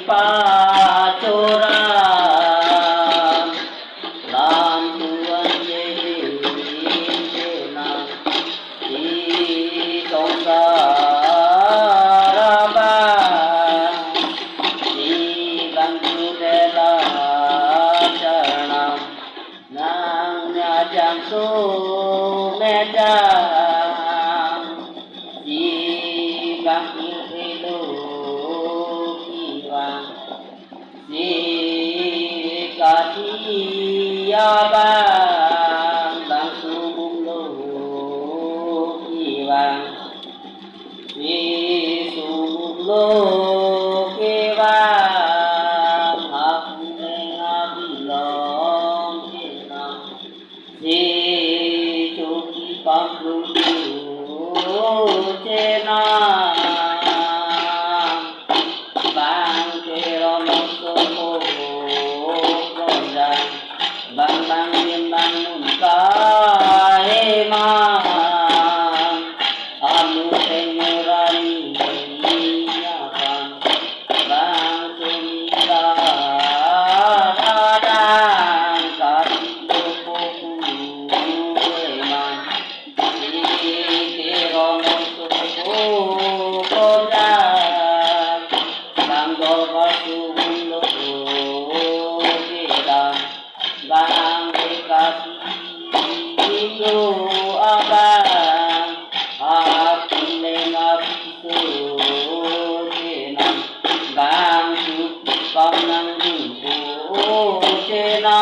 pachora lam tuan ye na di samsara ba di bantu dela charanam nang nya jang su me ja di bantu elo di katiya bang bang subung lo kiwang di subung lo kiwang aku mengabilong kinang di cuci panggung cena bang kerono sopo gondang bang bang bang nunca eman alu senyurani nyapan bang sumita dadang katido poku eman di kerono sopo gondang banggo basulo kita bang dekati itu abang aku mengaku cina bang suka nanggu cina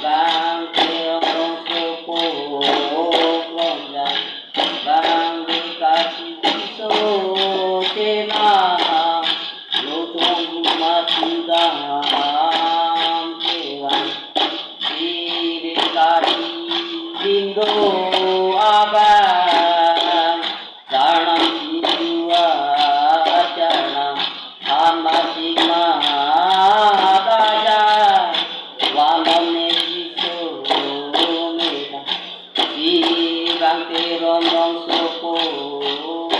bang keong sopo gondang bang dekati itu cina lutong mati dalam kewan di dekati lindo abang janam jiwa janam amasik mahadaja walone jiso meda di bangke rombong sopo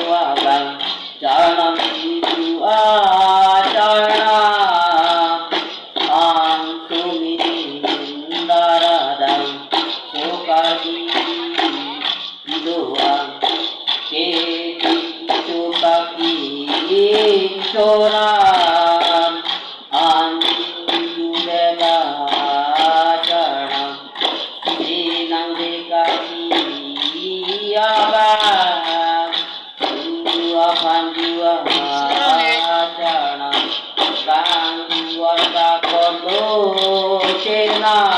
abang janam jiwa janam antumi daradang sukadi doang keti sukaki soran anju bela janam dinang dekati abang dua pandua janam bang dua takon lo cina